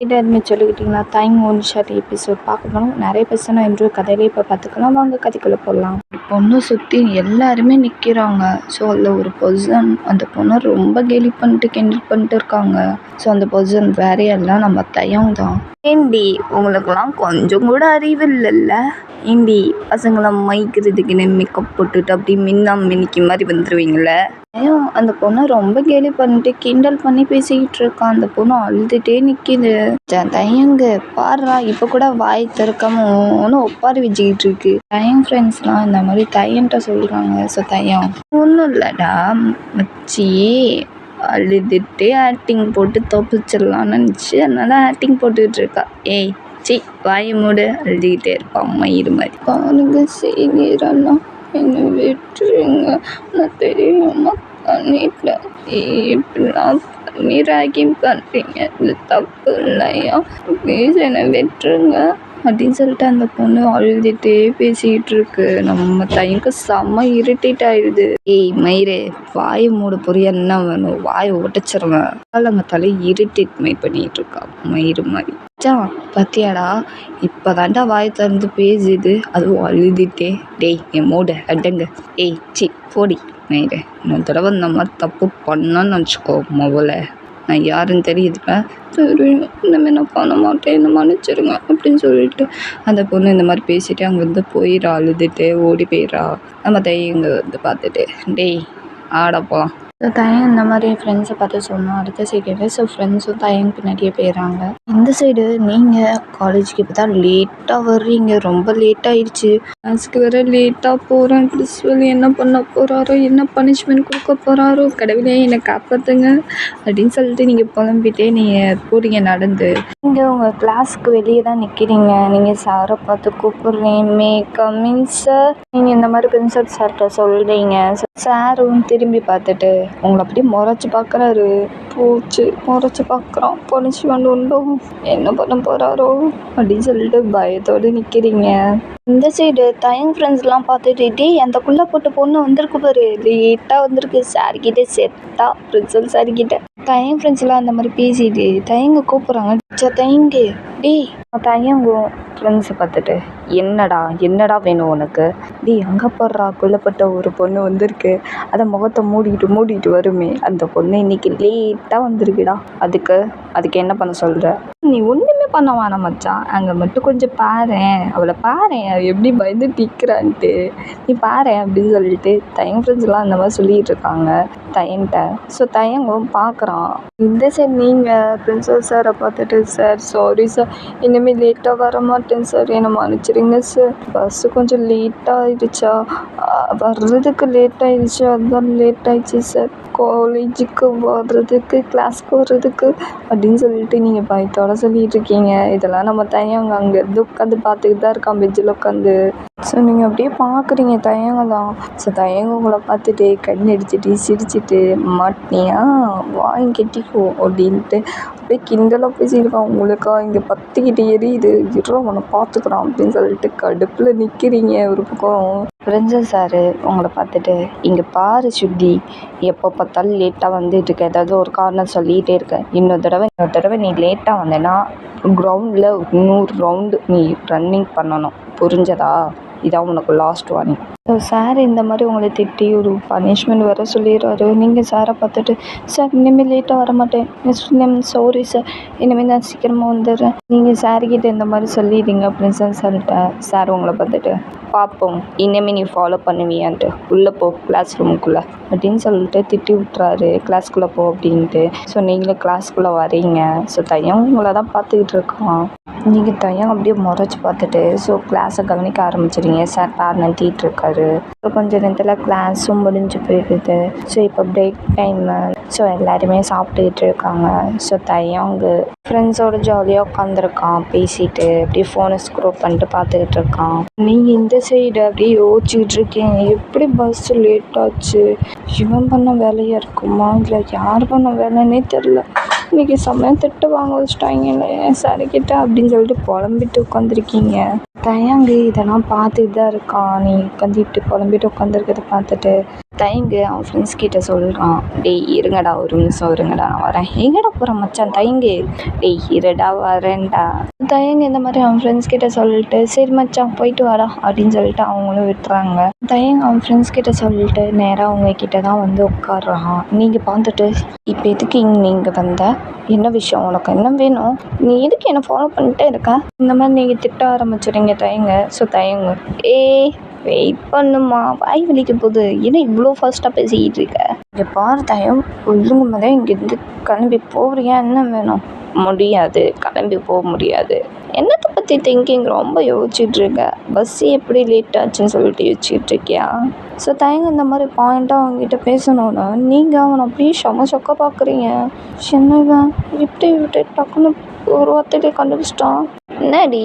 இது அதுமாரி சொல்லிக்கிட்டிங்களா time one short episode பார்க்கணும் நிறைய பேசணும் என்று கதையிலே இப்போ பார்த்துக்கலாம். வாங்க கதைக்குள்ளே போடலாம். பொண்ணு சுற்றி எல்லாருமே நிற்கிறாங்க. ஸோ அதில் ஒரு பொசிஷன் அந்த பொண்ணை ரொம்ப கேலி பண்ணிட்டு கிண்டல் பண்ணிட்டு இருக்காங்க. ஸோ அந்த பொசிஷன் வேற எல்லாம் நம்ம தயம் தான். ஏண்டி உங்களுக்கெல்லாம் கொஞ்சம் கூட அறிவு இல்லைல்ல? ஏண்டி பசங்களாம் மைக்கிறதுக்குன்னு மேக்கப் போட்டுட்டு அப்படி மின்னிக்கி மாதிரி வந்துடுவீங்களே. அந்த பொண்ணை ரொம்ப கேலி பண்ணிட்டு கிண்டல் பண்ணி பேசிக்கிட்டு இருக்கான். அந்த பொண்ணு அழுதுகிட்டே நிற்கிது. தயங்கு பாடுறா இப்போ கூட வாய் திறக்காம ஒன்றும் ஒப்பாரி வச்சுக்கிட்டு இருக்கு. தயம் ஃப்ரெண்ட்ஸ்லாம் இந்த மாதிரி தையன்ட்ட சொல்கிறாங்க. ஸோ தையம் ஒன்றும் இல்லைடா மச்சி அழுதுகிட்டே ஆக்டிங் போட்டு தப்பிச்சிடலான்னு நினச்சி அதனால ஆக்டிங் போட்டுக்கிட்டு இருக்கா. ஏய் சி வாயை மூடு அழுதுகிட்டே இருப்பான் மயிறு மாதிரி. பாருங்க செய்கிறெல்லாம் என்னை விட்டுருங்க நான் தெரியாம பண்ணிட்டேன். இப்படிலாம் பண்ணி ராகிங் பண்ணுறீங்க இது தப்பு இல்லையா? ப்ளீஸ் என்னை விட்டுருங்க அப்படின்னு சொல்லிட்டு அந்த பொண்ணு அழுதுகிட்டே பேசிக்கிட்டு இருக்கு. நம்ம தையங்க செம்ம இரிட்டேட் ஆயிடுது. ஏய் மயிறு வாயை மூட பொரிய என்ன வேணும்? வாயை உடைச்சிருவேன். அவங்க தலை இரிட்டேட் பண்ணிட்டு இருக்கா மயிறு மாதிரி. பத்தியாடா இப்போதாண்டா வாய் திறந்து பேசுது அதுவும் அழுதுட்டே. டேய் என் மூட அடங்க. ஏய் சி போடி மயிறு இன்னொரு தடவை இந்த மாதிரி தப்பு பண்ணான்னு நினச்சிக்கோ முதல்ல நான் யாருன்னு தெரியுதுப்ப தெரியும் இந்தமாதிரி நான் பண்ண மாட்டேன் என்ன மன்னிச்சிருங்க அப்படின்னு சொல்லிட்டு அந்த பொண்ணு இந்த மாதிரி பேசிட்டு அங்கேருந்து போயிடா அழுதுட்டு ஓடி போயிடா. நம்ம தையங்க வந்து பார்த்துட்டு டேய் ஆட போகலாம். ஸோ தயங்க இந்த மாதிரி ஃப்ரெண்ட்ஸை பார்த்து சொன்னோம். அடுத்த சைடு ஸோ ஃப்ரெண்ட்ஸும் தயங்க பின்னாடியே போயிடுறாங்க. இந்த சைடு நீங்கள் காலேஜுக்கு இப்போ தான் லேட்டாக வர்றீங்க. ரொம்ப லேட் ஆயிடுச்சு. கிளாஸுக்கு வேறு லேட்டாக போகிறேன். பிரின்சிபல் என்ன பண்ண போகிறாரோ என்ன பனிஷ்மெண்ட் கொடுக்க போகிறாரோ கடவுளே என்னை காப்பாற்றுங்க அப்படின்னு சொல்லிட்டு நீங்கள் புலம்பிட்டே நீங்கள் போறீங்க நடந்து. நீங்கள் உங்கள் கிளாஸுக்கு வெளியே தான் நிற்கிறீங்க. நீங்கள் சாரை பார்த்து கூப்பிட்றீங்க மே கமிங் சார். நீங்கள் இந்த மாதிரி பிரின்சிபல் சார்கிட்ட சொல்கிறீங்க. சாரும் திரும்பி பார்த்துட்டு உங்களை அப்படியே முறைச்சி பார்க்குறாரு. போச்சு முறைச்சி பார்க்குறான் பனிஷ்மெண்ட் உண்டோ என்ன பண்ண போகிறாரோ அப்படின்னு சொல்லிட்டு பயத்தோடு நிற்கிறீங்க. இந்த சைடு தயங் ஃப்ரெண்ட்ஸ்லாம் பார்த்துட்டு டேய் அந்த குள்ளே போட்ட பொண்ணு வந்திருக்கு பாரு லேட்டாக வந்திருக்கு சார்கிட்ட செத்தா பிரின்சிபல் சார்கிட்ட. தயங் ஃப்ரெண்ட்ஸ்லாம் அந்த மாதிரி பேசிட்டு தயங்க கூப்பிட்றாங்க. தயங்கு டேய் தயங்கும் ஃப்ரெண்ட்ஸை பார்த்துட்டு என்னடா வேணும் உனக்கு? டேய் அங்கே போடுறா கொல்லப்பட்ட ஒரு பொண்ணு வந்திருக்கு. அதை முகத்தை மூடிட்டு வருமே அந்த பொண்ணு இன்னைக்கு லேட்டாக வந்திருக்குடா. அதுக்கு என்ன பண்ண சொல்கிற? நீ ஒன்றுமே பண்ண வேணாம் மச்சான். அங்கே மட்டும் கொஞ்சம் பாரேன் அவளை பாரேன் எப்படி பயந்து நிற்கிறான்ட்டு நீ பாரேன் அப்படின்னு சொல்லிட்டு தயங்க ஃப்ரெண்ட்ஸ்லாம் அந்த மாதிரி சொல்லிகிட்டு இருக்காங்க தயன்ட்ட. ஸோ தயங்கும் பார்க்குறான். இந்த சைடு நீங்கள் பிரின்சிபல் சாரை பார்த்துட்டு சார் சாரி சார் இனிமேல் லேட்டாக வர மாட்டேன் சார் என்னை மன்னிச்சிடுங்க சார். பஸ்ஸு கொஞ்சம் லேட்டாக ஆயிடுச்சா வர்றதுக்கு லேட் ஆயிடுச்சு அதுதான் லேட் ஆயிடுச்சு சார் காலேஜுக்கு வர்றதுக்கு கிளாஸ்க்கு வர்றதுக்கு அப்படின்னு சொல்லிட்டு நீங்கள் பயத்தோட சொல்லிகிட்டு இருக்கீங்க. இதெல்லாம் நம்ம தயங்க அங்கேருந்து உட்காந்து பார்த்துக்கிட்டு தான் இருக்கான் பெஞ்சில் உட்காந்து. ஸோ நீங்கள் அப்படியே பார்க்குறீங்க தயங்க தான். ஸோ தயங்க உங்களை பார்த்துட்டு கண் அடிச்சுட்டு சிரிச்சிட்டு மாட்டினியா வாங்கி கட்டிக்கோ அப்படின்ட்டு அப்படியே கிண்டலாக பேசியிருக்கான். உங்களுக்கா இங்கே பற்றிக்கிட்டு எரியுது அவனை பார்த்துக்குறான் அப்படின்னு சொல்லிட்டு கடுப்பில் நிற்கிறீங்க. ஒரு பக்கம் பிரின்சிபல் சார் உங்களை பார்த்துட்டு இங்கே பாரு சுத்தி எப்போ பார்த்தாலும் லேட்டாக வந்துட்டு இருக்க ஏதாவது ஒரு காரணம் சொல்லிகிட்டே இருக்க. இன்னொரு தடவை நீ லேட்டாக வந்தேன்னா கிரவுண்டில் 100 ரவுண்டு நீ ரன்னிங் பண்ணணும் புரிஞ்சதா? இதான் உனக்கு லாஸ்ட் வார்னிங். ஸோ சார் இந்த மாதிரி உங்களை திட்டி ஒரு பனிஷ்மெண்ட் வர சொல்லிடுறாரு. நீங்கள் சாரை பார்த்துட்டு சார் இனிமேல் லேட்டாக வர மாட்டேன் நெக்ஸ்ட் நேம் சாரி சார் இனிமேல் நான் சீக்கிரமாக வந்துடுறேன் நீங்கள் சார்கிட்ட இந்த மாதிரி சொல்லிடுங்க அப்படின்னு சொல்லிட்டு சார் உங்களை பார்த்துட்டு பார்ப்போம் இனிமேல் நீ ஃபாலோ பண்ணுவியான்ட்டு உள்ளே போ கிளாஸ் ரூமுக்குள்ளே அப்படின்னு சொல்லிட்டு திட்டி விட்டுறாரு. கிளாஸ்க்குள்ளே போ அப்படின்ட்டு. ஸோ நீங்களும் கிளாஸ்க்குள்ளே வரீங்க. ஸோ தையம் உங்களை தான் பார்த்துக்கிட்டு இருக்கான். நீங்கள் தையம் அப்படியே முறைச்சி பார்த்துட்டு ஸோ கிளாஸை கவனிக்க ஆரம்பிச்சிடுங்க. சார் பேர் நடத்திட்டு இருக்காரு. ஸோ கொஞ்சம் நேரத்தில் கிளாஸும் முடிஞ்சு போயிடுது. ஸோ இப்போ பிரேக் டைமு. ஸோ எல்லாருமே சாப்பிட்டுக்கிட்டு இருக்காங்க. ஸோ தையங்கு ஃப்ரெண்ட்ஸோட ஜாலியாக உட்காந்துருக்கான் பேசிட்டு அப்படியே ஃபோனை ஸ்க்ரோல் பண்ணிட்டு பார்த்துக்கிட்டு இருக்கான். நீங்கள் இந்த சைடு அப்படியே யோசிச்சுக்கிட்டு இருக்கீங்க எப்படி பஸ்ஸு லேட் ஆச்சு இவன் பண்ண வேலையாக இருக்குமா இல்லை யார் பண்ண வேலைன்னே தெரில இன்றைக்கி செம்மையாக திட்டு வாங்க வச்சுட்டாங்கல்ல சரிக்கிட்ட அப்படின்னு சொல்லிட்டு புலம்பிட்டு உட்காந்துருக்கீங்க. தயங்கு இதெல்லாம் பார்த்துட்டு தான் இருக்கான். நீ உட்காந்து இப்படி புலம்பிட்டு உட்காந்துருக்கிறத பார்த்துட்டு தயங்கு அவன் ஃப்ரெண்ட்ஸ் கிட்ட சொல்கிறான், டேய் இருங்கடா ஒரு நிமிஷம் இருங்கடா நான் வரேன். எங்கடா போகிற மச்சான் தயங்கு, டேய் இருடா வரேன்டா. தயங்கு இந்த மாதிரி அவன் ஃப்ரெண்ட்ஸ் கிட்ட சொல்லிட்டு சரி மச்சான் போயிட்டு வாடா அப்படின்னு சொல்லிட்டு அவங்களும் விட்டுறாங்க. தயங்கு அவன் ஃப்ரெண்ட்ஸ் கிட்ட சொல்லிட்டு நேராக அவங்க கிட்ட தான் வந்து உட்காடுறான். நீங்கள் பார்த்துட்டு இப்போ எதுக்கு நீங்கள் வந்த, என்ன விஷயம், உனக்கு என்ன வேணும், நீ எதுக்கு என்னை ஃபாலோ பண்ணிட்டே இருக்க, இந்த மாதிரி நீங்கள் திட்ட ஆரம்பிச்சிடுங்க தயங்க. ஸோ தயங்கு வெயிட் பண்ணுமா, வாய் வலிக்க போகுது, ஏன்னா இவ்வளோ ஃபாஸ்ட்டாக பேசிக்கிட்டு இருக்க, இங்கே பாரு தயம் ஒழுங்கு போதே இங்கேருந்து கிளம்பி போகிறியா, என்ன வேணும், முடியாது கிளம்பி போக முடியாது, என்னத்தை பற்றி திங்கிங் ரொம்ப யோசிச்சுட்டு இருக்க, பஸ் எப்படி லேட் ஆச்சுன்னு சொல்லிட்டு யோசிச்சுட்டு இருக்கியா. ஸோ தயங்க இந்த மாதிரி பாயிண்ட்டாக அவங்ககிட்ட பேசணுன்னா நீங்கள் அவனை அப்படியே சொக்க பார்க்குறீங்க. சின்னவன் இப்படி விட்டு டக்குன்னு ஒரு வார்த்தையிலே கண்டுபிடிச்சிட்டான். என்னடி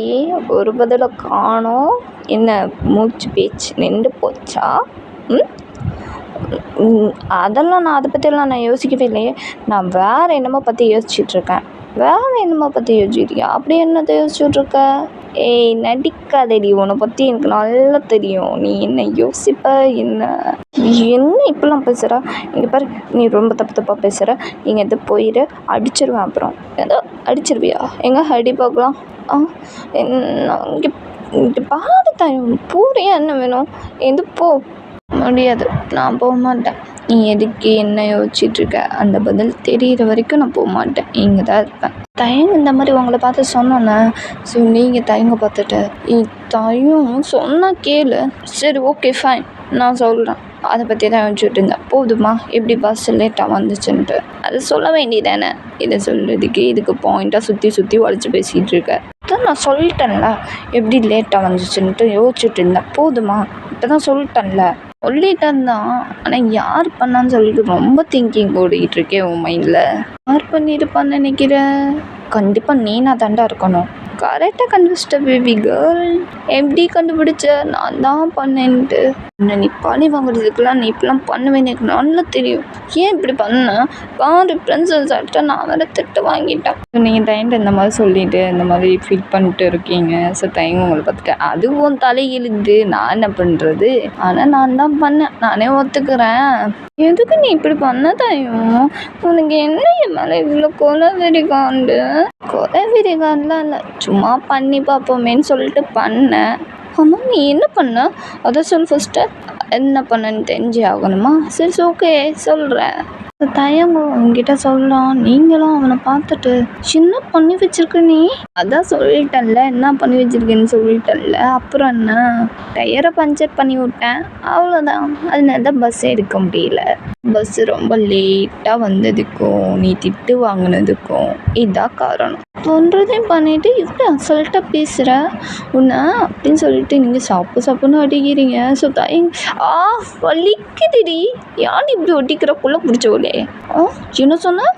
ஒரு பதிலை காணோம், என்ன மூச்சு பேச்சு நின்று போச்சா? அதெல்லாம் நான் அதை பற்றியெல்லாம் நான் யோசிக்கவே இல்லையே, நான் வேறு என்னமோ பற்றி யோசிச்சுட்ருக்கேன். வேறு என்னமோ பற்றி யோசிச்சிருக்கியா, அப்படி என்னத்தை யோசிச்சுட்ருக்க? ஏய் நடிக்காதடி, உன்னை பற்றி எனக்கு நல்லா தெரியும், நீ என்ன யோசிப்ப, என்ன இப்படிலாம் பேசுகிற, இங்கே பாரு நீ ரொம்ப தப்பாக பேசுகிற, நீங்கள் எது போயிடு அடிச்சிருவேன், அப்புறம் ஏதோ அடிச்சிருவியா, எங்கே அடி பார்க்கலாம். இங்கே இங்கே பாடு தாயும் பூரியா, என்ன வேணும், எது போ முடியாது, நான் போக மாட்டேன், நீ எதுக்கு என்ன யோசிச்சுட்ருக்க, அந்த பதில் தெரிகிற வரைக்கும் நான் போக மாட்டேன், இங்கே தான் இருப்பேன். தயங்க இந்த மாதிரி உங்களை பார்த்து சொன்னோன்னே ஸோ நீங்கள் தயங்க பார்த்துட்டு தயம் சொன்னால் கேளு, சரி ஓகே ஃபைன் நான் சொல்கிறேன், அதை பற்றி தான் யோசிச்சுட்டு இருந்தேன், போதுமா எப்படி பஸ் லேட்டாக வந்துச்சுன்ட்டு, அதை சொல்ல வேண்டியதானே, இதை சொல்கிறதுக்கு இதுக்கு பாயிண்ட்டாக சுற்றி உடச்சி பேசிகிட்டு இருக்க. அதான் நான் சொல்லிட்டேன்ல எப்படி லேட்டாக வந்துச்சுன்ட்டு யோசிச்சுட்டு இருந்தேன், போதுமா இப்போ தான் சொல்லிட்டேன்ல. சொல்லிட்டேன் தான், ஆனால் யார் பண்ணான்னு சொல்லிட்டு ரொம்ப திங்கிங் ஓடிக்கிட்டு இருக்கேன் உன் மைண்டில். யார் பண்ணியிருப்பான்னு நினைக்கிறேன், கண்டிப்பாக நீனா தாண்டா இருக்கணும். கரெக்டாக கண்டுபிடிச்சிட்ட பேபி கேர்ள், எப்படி கண்டுபிடிச்ச, நான் தான் பண்ணேன்ட்டு. நீ பழி வாங்குறதுக்குலாம் நீ இப்படிலாம் பண்ணுவேன்னு எனக்கு நல்லா தெரியும், ஏன் இப்படி பண்ண, பாரு ஃப்ரெண்ட்ஸை சாப்பிட்டா நான் வேறு திட்டு வாங்கிட்டேன். நீங்கள் தயங்கிட்டு இந்த மாதிரி சொல்லிவிட்டு இந்த மாதிரி ஃபீல் பண்ணிட்டு இருக்கீங்க. ஸோ தயங்க உங்களை பார்த்துட்டு அதுவும் தலையிழுது, நான் என்ன பண்ணுறது, ஆனால் நான் தான் பண்ணேன், நானே ஒத்துக்கிறேன். எதுக்கு நீ இப்படி பண்ண தயம், உனக்கு என்ன என் மேலே இவ்வளோ கொலவெறி காண்டெலாம் இல்லை, சும்மா பண்ணி பார்ப்போமேன்னு சொல்லிட்டு பண்ணேன். ஆமாம் நீ என்ன பண்ண அதை சொல் ஃபஸ்ட்டு, என்ன பண்ணன்னு தெரிஞ்சு ஆகணுமா, சரி ஓகே சொல்கிறேன். தயங்க உங்ககிட்ட சொல்லலாம், நீங்களும் அவனை பார்த்துட்டு சின்ன பண்ணி வச்சிருக்க நீ, அதான் சொல்லிட்டேன்ல என்ன பண்ணி வச்சிருக்கேன்னு சொல்லிட்டேன்ல, அப்புறம் என்ன டயரை பஞ்சர் பண்ணி விட்டேன் அவ்வளோதான், அதனால தான் பஸ்ஸே எடுக்க முடியல. பஸ்ஸு ரொம்ப லேட்டாக வந்ததுக்கும் நீ திட்டு வாங்கினதுக்கும் இதான் காரணம். பண்ணுறதையும் பண்ணிவிட்டு இப்படி அசல்ட்டாக பேசுகிற உன்னை அப்படின்னு சொல்லிட்டு நீங்கள் சாப்புன்னு அடிக்கிறீங்க. ஸோ வலிக்குதுடி, யான் இப்படி ஒட்டிக்கிறக்குள்ளே பிடிச்சோலே, என்ன சொன்ன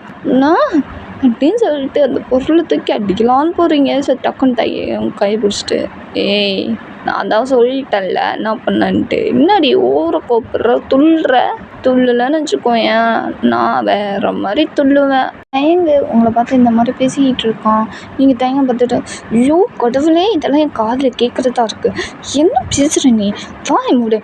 நான் அப்படின்னு சொல்லிட்டு அந்த பொருளை தூக்கி அடிக்கலான்னு போகிறீங்க. ஸோ டக்குன்னு கையை பிடிச்சிட்டு ஏய் நான் தான் சொல்லிட்டேன்ல என்ன பண்ணன்ட்டு, என்னடி ஓர கோப்புற துள்ளலன்னு வச்சுக்கோயேன், நான் வேறு மாதிரி துள்ளுவேன். தயங்கு உங்களை பார்த்து இந்த மாதிரி பேசிக்கிட்டு இருக்கான், நீங்கள் தயங்க பார்த்துட்டு ஐயோ கடவுளே இதெல்லாம் என் காதில் கேட்குறதா இருக்குது, என்ன பேசுகிற நீ, வாய் மூடு,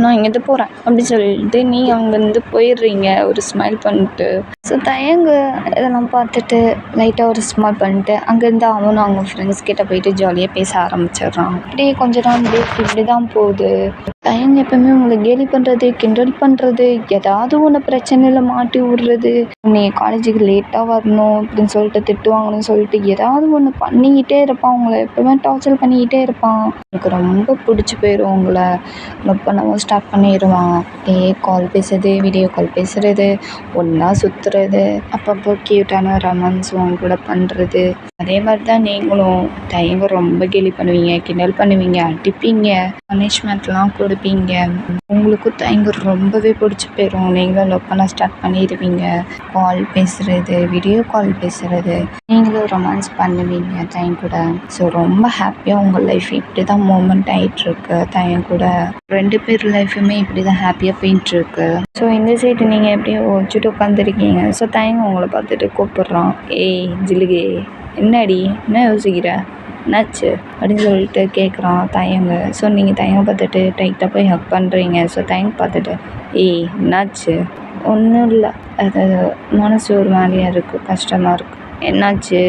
நான் இங்கேருந்து போகிறேன் அப்படி சொல்லிட்டு நீ அங்கேருந்து போயிடுறீங்க ஒரு ஸ்மைல் பண்ணிட்டு. ஸோ தயங்கு இதெல்லாம் பார்த்துட்டு லைட்டாக ஒரு ஸ்மைல் பண்ணிட்டு அங்கேருந்து அவனும் அவங்க ஃப்ரெண்ட்ஸ் கிட்ட போயிட்டு ஜாலியாக பேச ஆரம்பிச்சிடுறான். அப்படியே கொஞ்ச நாள் இப்படி தான் போகுது. தயங்க எப்பவுமே உங்களை கேலி பண்ணுறது, கிண்டல் பண்ணுறது, ஏதாவது ஒன்று பிரச்சனையில் மாட்டி விடுறது, நீ காலேஜுக்கு லேட்டாக வரணும் அப்படின்னு சொல்லிட்டு திட்டுவாங்கன்னு சொல்லிட்டு ஏதாவது ஒன்று பண்ணிக்கிட்டே இருப்பான், உங்களை எப்பவுமே டார்ச்சர் பண்ணிக்கிட்டே இருப்பான். எனக்கு ரொம்ப பிடிச்சி போயிடும், உங்களை லவ் பண்ணவும் ஸ்டார்ட் பண்ணிடுவான். கால் பேசுறது, வீடியோ கால் பேசுகிறது, ஒன்றா சுற்றுறது, அப்பப்போ க்யூட்டான ரொமான்ஸ் அவங்க கூட பண்ணுறது, அதே மாதிரி தான் நீங்களும் தயங்க ரொம்ப கேலி பண்ணுவீங்க, கிண்டல் பண்ணுவீங்க, அடிப்பீங்க, பனிஷ்மெண்ட்லாம் கொடுப்பீங்க. உங்களுக்கும் தயங்க ரொம்பவே பிடிச்சி போயிடும், நீங்களும் லவ் பண்ண ஸ்டார்ட் பண்ணிடுவீங்க. கால் பேசுகிறது, வீடியோ கால் பேசுகிறது, நீங்களும் ரொமான்ஸ் பண்ணுவீங்க தயங்க கூட. ஸோ ரொம்ப ஹாப்பியாக உங்கள் லைஃப் இப்படி தான் மூமெண்ட் ஆகிட்டுருக்கு. தயங்க கூட 2 பேர் லைஃபுமே இப்படி தான் ஹாப்பியாக போயிட்டுருக்கு. ஸோ இந்த சைடு நீங்கள் எப்படியோ வச்சுட்டு உட்காந்துருக்கீங்க. ஸோ தயங்க உங்களை பார்த்துட்டு கூப்பிட்றான், ஏய் ஜிலுகே என்னடி என்ன யோசிக்கிற, என்னாச்சு அப்படின்னு சொல்லிட்டு கேட்குறான் தயங்க. ஸோ நீங்கள் தயங்க பார்த்துட்டு டைட்டாக போய் ஹக் பண்ணுறீங்க. ஸோ தயங்க பார்த்துட்டு ஏய் என்னாச்சு? ஒன்றும் இல்லை, அது மனசு ஒரு மாதிரியாக இருக்குது, கஷ்டமாக இருக்குது. என்னாச்சு?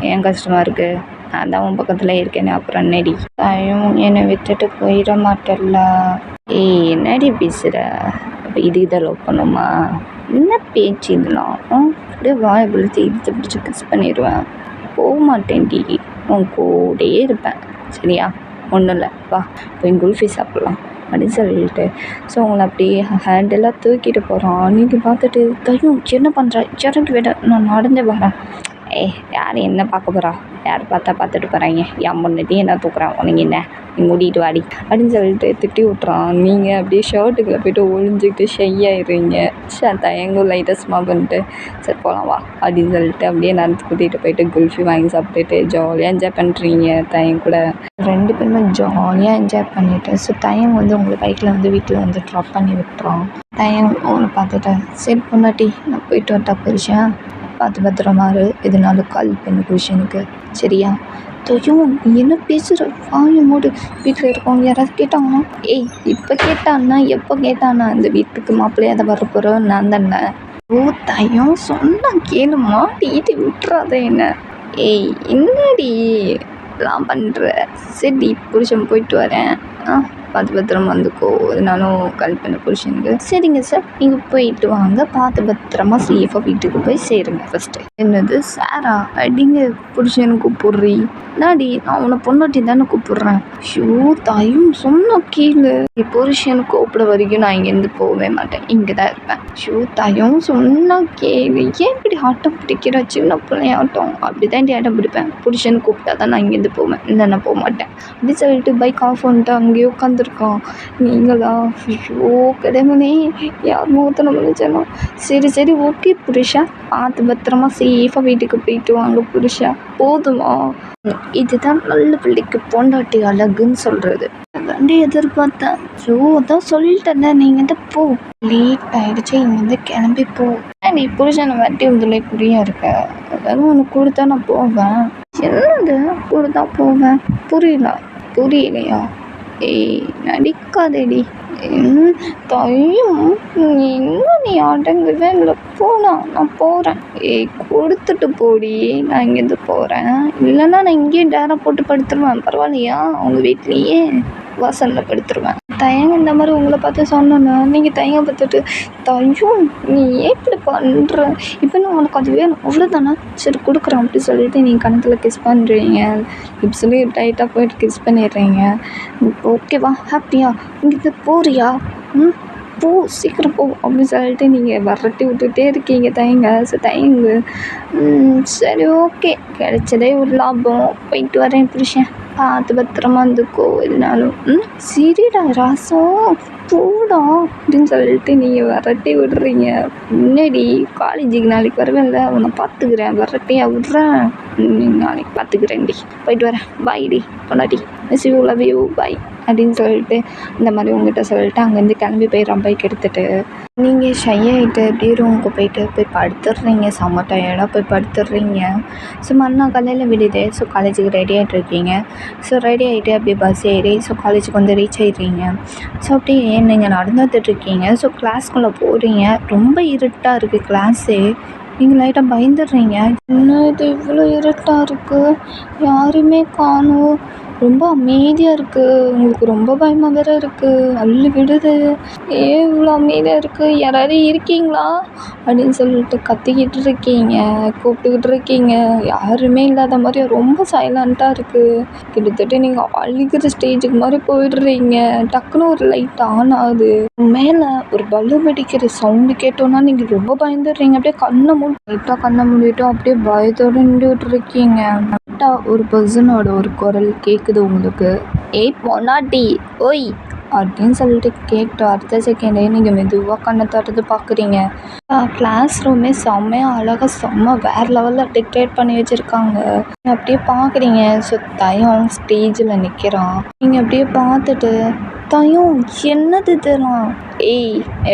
ஏன் கஷ்டமாக இருக்குது? நான் தான் உன் பக்கத்தில் இருக்கேனே, அப்புறம் என்னடி? தயம் என்னை விட்டுட்டு போயிட மாட்டேல்ல. ஏய் என்னடி பேசுகிற? அப்போ இதை லவ் பண்ணுமா? என்ன பேச்சு இதெல்லாம்? அப்படியே வாயை பிடிச்சி இழுத்து பிடிச்சி கிஸ் பண்ணிடுவேன். போக மாட்டேன்டி, உன் கூடயே இருப்பேன் சரியா? ஒன்றும் இல்லை, வா போய் குல்ஃபி சாப்பிட்லாம் அப்படின்னு சொல்லிட்டு ஸோ உங்களை அப்படியே ஹேண்டெல்லாம் தூக்கிட்டு போகிறான். நீங்கள் பார்த்துட்டு தையும் என்ன பண்ணுற? இறங்கி விட, நான் நடந்தே வரேன். யார் என்ன பார்க்க போகிறா? யார் பார்த்துட்டு போகிறாங்க? என் முன்னாடி என்ன தூக்குறான்? உனக்கு என்ன? நீ மூடிட்டு வாடி அப்படின்னு சொல்லிட்டு திட்டி விட்றான். நீங்கள் அப்படியே ஷர்ட்டுக்குள்ளே போய்ட்டு ஒழிஞ்சிக்கிட்டு ஷையாயிடுறீங்க. தயங்கும் லைட்டாக ஸ்மா பண்ணிட்டு சரி போகலாம் வா அப்படின்னு சொல்லிட்டு அப்படியே நடந்து கூட்டிகிட்டு போயிட்டு குல்ஃபி வாங்கி சாப்பிட்டுட்டு ஜாலியாக என்ஜாய் பண்ணுறீங்க தயம் கூட. 2 பேருமே ஜாலியாக என்ஜாய் பண்ணிவிட்டு ஸோ தயம் உங்களை பைக்கில் வீட்டில் ட்ராப் பண்ணி விட்டுறான். தயம் உங்களை பார்த்துட்டு சரி பொண்டாட்டி நான் போயிட்டு வரட்டா புருஷன், பார்த்து பத்திரமா இரு, எதுனாலும் கால் பண்ணு புருஷனுக்கு சரியா? தையும் என்ன பேசுகிற? வாயை மூடு. வீட்டில் இருக்கவங்க யாராவது கேட்டாங்கன்னா இப்போ கேட்டான்னா எப்போ கேட்டான்னா இந்த வீட்டுக்கு மாப்பிள்ளையாத வர போகிறோம் நான் தானே. தையும் சொன்னா கேளு, மாட்டிக்கிட்டு விட்டுறாத என்ன. என்னடி எல்லாம் பண்ணுற? சரி புருஷன் போயிட்டு வரேன், பார்த்து பத்திரமா வந்துக்கோ, எதுனாலும் கால் பண்ண புருஷனுக்கு. சரிங்க சார், நீங்கள் போயிட்டு வாங்க, பார்த்து பத்திரமா சேஃபாக வீட்டுக்கு போய் சேருங்க ஃபஸ்ட்டு. என்னது சாரா? அப்படிங்க புருஷனுக்கு கூப்பிட்றீ? நாடி நான் உன்னை பொண்டாட்டி தானே கூப்பிட்றேன். ஷூ தாயும் சொன்ன கீழே புருஷனுக்கு கூப்பிட வரைக்கும் நான் இங்கேருந்து போகவே மாட்டேன், இங்கே தான் இருப்பேன். ஷூ தாயும் சொன்னா கேளு, ஏன் இப்படி ஆட்டம் பிடிக்கிற? சின்ன பிள்ளையாட்டம் அப்படி தான் ஆட்டம் பிடிப்பேன். புருஷனுக்கு கூப்பிட்டா தான் நான் இங்கேருந்து போவேன், இல்லை நான் போக மாட்டேன் அப்படின்னு சொல்லிட்டு பைக் ஆஃப் பண்ணிட்டு அங்கேயே உட்காந்துருக்கான். நீங்களா? ஐயோ கடவுளே, யார் முகத்தை நம்ம நினச்சாலும். சரி ஓகே புருஷா, பார்த்து பத்திரமா சேஃபாக வீட்டுக்கு போயிட்டு வாங்க புருஷா, போதுமா? இதுதான் நல்ல பிள்ளைக்கு பொண்டாட்டி அழகுன்னு சொல்கிறது. அதாண்டி எதிர்பார்த்தேன். ஸோ அதான் சொல்லிட்டேன்ல, நீங்கள் தான் போ, லேட் ஆகிடுச்சு, இங்கே கிளம்பி போ. நீ புருஷனை வட்டி வந்துலே குறியாக இருக்க, அதாவது உனக்கு கொடுத்தா நான் போவேன். என்னது கொடுத்தா போவேன்? புரியலையா? நடிக்காதேடி. தையும் நீ அடங்கவே இல்லை, போனா நான் போகிறேன். கொடுத்துட்டு போடி, நான் இங்கேருந்து போகிறேன். இல்லைன்னா நான் இங்கேயே டேரா போட்டு படுத்துருவேன், பரவாயில்லையா? அவங்க வீட்லேயே வாசலில் படுத்துருவேன். தயங்க இந்த மாதிரி உங்களை பார்த்து சொன்னேன்னா நீங்கள் தயங்க பார்த்துட்டு தையும் நீ ஏன் இப்படி பண்ணுற? இப்போ நான் உனக்கு அது வேணும் அவ்வளோதானே, சரி கொடுக்குறேன் அப்படி சொல்லிட்டு நீங்கள் கணத்தில் கிஸ் பண்ணுறீங்க. சொல்லி டைட்டாக போயிட்டு கிஸ் பண்ணிடுறீங்க. ஓகேவா? ஹாப்பியா? இங்கே போறியா? போ சீக்கிரம் போ அப்படின்னு சொல்லிட்டு நீங்கள் வரட்டி விட்டுட்டே இருக்கீங்க தயங்க. தயங்கு. சரி ஓகே, கிடைச்சதே ஒரு லாபம், போயிட்டு வரேன் புருஷன், பார்த்து பத்திரமா இருந்துக்கோ எதுனாலும். சரிடா ராசம் போடா அப்படின்னு சொல்லிட்டு நீங்கள் வரட்டி விடுறீங்க. முன்னாடி காலேஜுக்கு நாளைக்கு வருவேன்ல, உன்னை பார்த்துக்கிறேன், வரட்டியா விட்றேன், நாளைக்கு பார்த்துக்கிறேன்டி, போயிட்டு வரேன், பாய்டி பொண்டாட்டி, மிஸ் யூ, லவ் யூ, பாய் அப்படின்னு சொல்லிட்டு இந்த மாதிரி உங்கள்கிட்ட சொல்லிட்டு அங்கேருந்து கிளம்பி போயிடுறான் பைக் எடுத்துகிட்டு. நீங்கள் ஷை ஆகிட்டு அப்படியே ரூமுக்கு போய் படுத்துடுறீங்க. செம்ம டயர்டாக போய் படுத்துடுறீங்க. ஸோ மறுநாள் காலையில் விடுது. ஸோ காலேஜுக்கு ரெடி ஆகிட்டு இருக்கீங்க. ஸோ ரெடி ஆகிட்டு அப்படியே பஸ் ஏறி ஸோ காலேஜுக்கு ரீச் ஆகிடுறீங்க. ஸோ அப்படியே நீங்கள் நடந்து வந்துட்டுருக்கீங்க. ஸோ கிளாஸ்குள்ளே போகிறீங்க. ரொம்ப இருட்டாக இருக்குது கிளாஸே. நீங்கள் லைட்டாக பயந்துடுறீங்க. என்ன இது இவ்வளோ இருட்டாக இருக்குது, யாருமே காணோம், ரொம்ப அமைதியாக இருக்குது, உங்களுக்கு ரொம்ப பயமாக வேறு இருக்குது, அள்ளி விடுது, ஏன் இவ்வளோ அமைதியாக இருக்குது, யாராவது இருக்கீங்களா அப்படின்னு சொல்லிட்டு கத்திக்கிட்டு இருக்கீங்க, கூப்பிட்டுக்கிட்டு இருக்கீங்க, யாருமே இல்லாத மாதிரி ரொம்ப சைலண்ட்டாக இருக்குது. கிட்டத்தட்ட நீங்கள் அழுகிற ஸ்டேஜுக்கு மாதிரி போயிடுறீங்க. டக்குன்னு ஒரு லைட் ஆன் ஆகுது. மேலே ஒரு பல்லு வெடிக்கிற சவுண்டு கேட்டோன்னா நீங்கள் ரொம்ப பயந்துடுறீங்க. அப்படியே கண்ணை மூடிட்டோம், அப்படியே பயத்தோடு நின்றுட்டு இருக்கீங்க. கரெக்டாக ஒரு பர்சனோட ஒரு குரல் கேட்குது உங்களுக்கு. பொண்டாட்டி ஓய் அப்படின்னு சொல்லிட்டு கேட்டு அடுத்த செகண்டே நீங்கள் மெதுவாக கண்ணை தட்டுறது பார்க்குறீங்க. கிளாஸ் ரூமே செம்மையாக அழகாக வேறு லெவலில் டெக்கரேட் பண்ணி வச்சுருக்காங்க. அப்படியே பார்க்குறீங்க. ஸோ தயம் ஸ்டேஜில் நிற்கிறான். நீங்கள் அப்படியே பார்த்துட்டு தயம் என்னது இதெல்லாம்,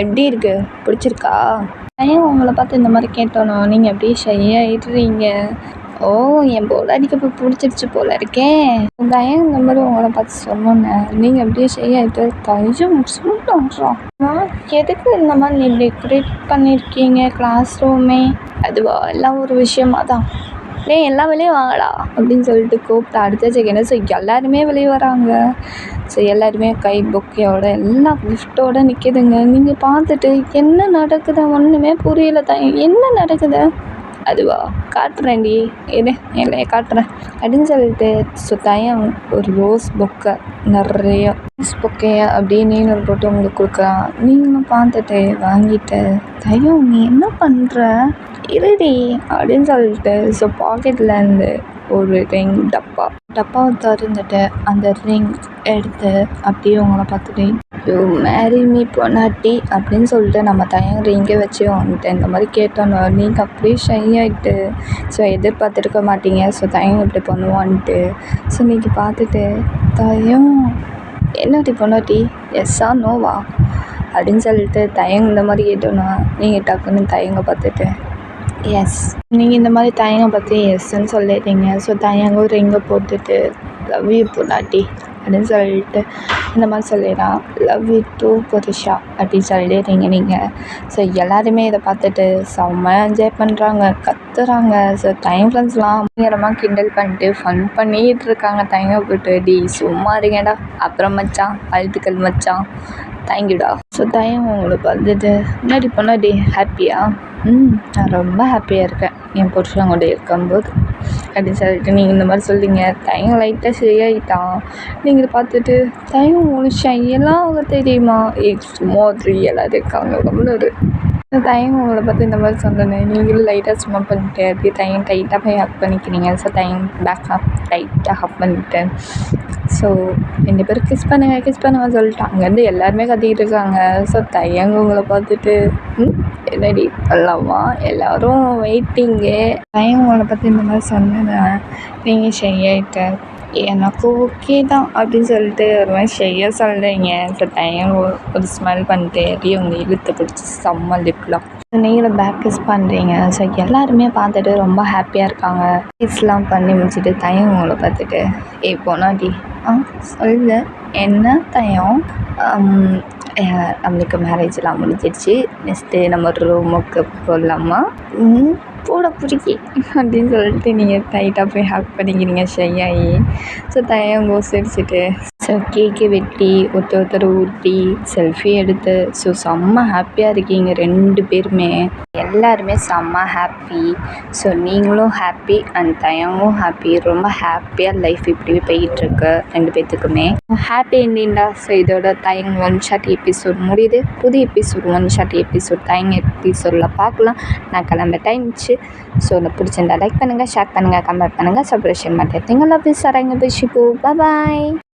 எப்படி இருக்கு, பிடிச்சிருக்கா? தயம் உங்களை பார்த்து இந்த மாதிரி கேட்டோன்னா நீங்கள் அப்படியே ஷை ஆகிடுறீங்க. ஓ! என் போல அடிக்க இப்போ பிடிச்சிருச்சு போல இருக்கே. தயவு இந்த மாதிரி உங்கள பார்த்து சொன்னோன்னே, நீங்க அப்படியே ஷை ஆயிட்டு, தையம் சொல்லுறா. எதுக்கு இந்த மாதிரி நீ டெக்கரேட் பண்ணியிருக்கீங்க கிளாஸ் ரூமே? அதுவா எல்லாம் ஒரு விஷயமா தான். டேய் எல்லாம் வெளியே வாங்கடா அப்படின்னு சொல்லிட்டு கூப்பிட்டு அடுத்த செகண்ட் ஸோ எல்லாருமே வெளியே வராங்க. ஸோ எல்லாருமே கை பொக்கையோட எல்லாம் கிஃப்ட்டோட நிற்கிதுங்க. நீங்கள் பார்த்துட்டு என்ன நடக்குது ஒன்றுமே புரியல தயம், என்ன நடக்குது? அதுவா காட்டுறேன்டி இரு இல்லையே காட்டுறேன் அப்படின்னு சொல்லிட்டு ஸோ தயம் ஒரு ரோஸ் பொக்கை நிறைய ரோஸ் பொக்கையை அப்படியே நீங்களும் போட்டு உங்களுக்கு கொடுக்குறான். நீங்களும் பார்த்துட்டு வாங்கிட்டு தயம் நீ என்ன பண்ணுற இருடி அப்படின்னு சொல்லிட்டு ஸோ பாக்கெட்லேருந்து ஒரு ரிங் டப்பாவை திறந்துட்டு அந்த ரிங் எடுத்து அப்படியே உங்களை பார்த்துட்டு யூ மேரி மீ பொன்னாட்டி அப்படின்னு சொல்லிட்டு நம்ம தயம் ரிங்கை வச்சு வந்துட்டு இந்த மாதிரி கேட்டோன்னு நீங்கள் அப்படியே ஷை ஆகிட்டு ஸோ எதிர்பார்த்துருக்க மாட்டீங்க. ஸோ தயம் இப்படி பண்ணுவான்ட்டு ஸோ நீங்கள் பார்த்துட்டு தயம் என்னடி பொன்னாட்டி எஸ்ஸா நோவா அப்படின்னு சொல்லிட்டு தயங்க இந்த மாதிரி கேட்டோன்னா நீங்கள் டக்குன்னு தயங்க பார்த்துட்டு எஸ் நீங்கள் இந்த மாதிரி தயங்க பற்றி எஸ்ன்னு சொல்லிடுறீங்க. ஸோ தயங்கும் ரிங்கை போட்டுட்டு லவ் யூ பொன்னாட்டி அப்படின்னு சொல்லிட்டு இந்த மாதிரி சொல்லிடுறான். லவ் யூ டூ புருஷா அப்படின்னு சொல்லிடுறீங்க நீங்கள். ஸோ எல்லாருமே இதை பார்த்துட்டு செம்ம என்ஜாய் பண்ணுறாங்க, கத்துறாங்க. ஸோ தயம் ஃப்ரெண்ட்ஸ்லாம் பயங்கரமாக கிண்டல் பண்ணிட்டு ஃபன் பண்ணிகிட்டு இருக்காங்க. தயங்க போட்டு டி சும்மா இருங்கடா அப்புறம் மச்சான் வாழ்த்துக்கள் மச்சான் தேங்க்யூடா. ஸோ தயம் உங்களுக்கு வந்துட்டு முன்னாடி பொன்னாடி ஹாப்பியா? நான் ரொம்ப ஹாப்பியாக இருக்கேன் என் புருஷன் கூட இருக்கும்போது அப்படின்னு சொல்லிட்டு நீங்கள் இந்த மாதிரி சொல்லிங்க. தயம் லைட்டாக சரியாயிட்டான். நீங்கள் பார்த்துட்டு தயம் ஒன்று ஷையெல்லாம் அவங்க தெரியுமா? சும்மா ரியலாக இருக்காங்க கம்முனு. தயம் உங்களை பார்த்து இந்த மாதிரி சொன்னேன். நீங்களும் லைட்டாக சும்மா பண்ணிட்டு அப்படியே தயம் டைட்டாக போய் ஹக் பண்ணிக்கிறீங்க. ஸோ தயம் பேக்காக டைட்டாக ஹக் பண்ணிட்டு ஸோ 2 பேரும் கிஸ் பண்ணுங்க சொல்லிட்டு அங்கேருந்து எல்லாருமே கத்திக்கிட்டு இருக்காங்க. ஸோ தயங்க உங்களை பார்த்துட்டு என்னடி பண்ணலாமா எல்லோரும் வெயிட்டிங்கு. தயம் உங்களை பற்றி இந்த மாதிரி சொன்னேன். நீங்கள் ஷை ஆகிட்ட எனக்கு ஓகே தான் அப்படின்னு சொல்லிட்டு ஒரு மாதிரி ஷையாக சொல்கிறீங்க. ஸோ தயம் ஒரு ஸ்மெல் பண்ணிட்டு அப்படியே உங்களை இழுத்து பிடிச்சி செம்ம லிப்லாம் நீங்களும் பேக் கிஸ் பண்ணுறீங்க. ஸோ எல்லாருமே பார்த்துட்டு ரொம்ப ஹாப்பியாக இருக்காங்க. கிஸ்லாம் பண்ணி முடிச்சுட்டு தயம் உங்களை பார்த்துட்டு பொன்னாடி சொல்லு என்ன தயம் நம்மளுக்கு மேரேஜ்லாம் முடிஞ்சிடுச்சு, நெக்ஸ்ட்டு நம்ம ரூமுக்கு போகலாமா? போட பிடிக்கி அப்படின்னு சொல்லிட்டு நீங்கள் டைட்டாக போய் ஹக் பண்ணிக்கிறீங்க ஷை ஆகி. ஸோ தயம் சிரிச்சுட்டு ஸோ கேக்கு வெட்டி ஒருத்தர் ஊட்டி செல்ஃபி எடுத்து ஸோ செம்ம ஹாப்பியாக இருக்கீங்க 2 பேருமே. எல்லாருமே செம்ம ஹாப்பி. ஸோ நீங்களும் ஹாப்பி அண்ட் தயங்கும் ஹாப்பி. ரொம்ப ஹாப்பியாக லைஃப் இப்படி போயிட்டுருக்கு 2 பேர்த்துக்குமே. ஹாப்பி எண்டிங்டா. ஸோ இதோட தயங் 1 ஷாட் எபிசோட் முடியுது. புது எபிசோட் 1 ஷாட் எபிசோட் தயங் எபிசோடில் பார்க்கலாம். நான் கிளம்ப டைம்ச்சு. ஸோ எனக்கு பிடிச்சிருந்தா லைக் பண்ணுங்கள், ஷேர் பண்ணுங்கள், கமெண்ட் பண்ணுங்கள், சப்ஸ்கிரைப் பண்ணுங்கள். Love you sir. பாய்.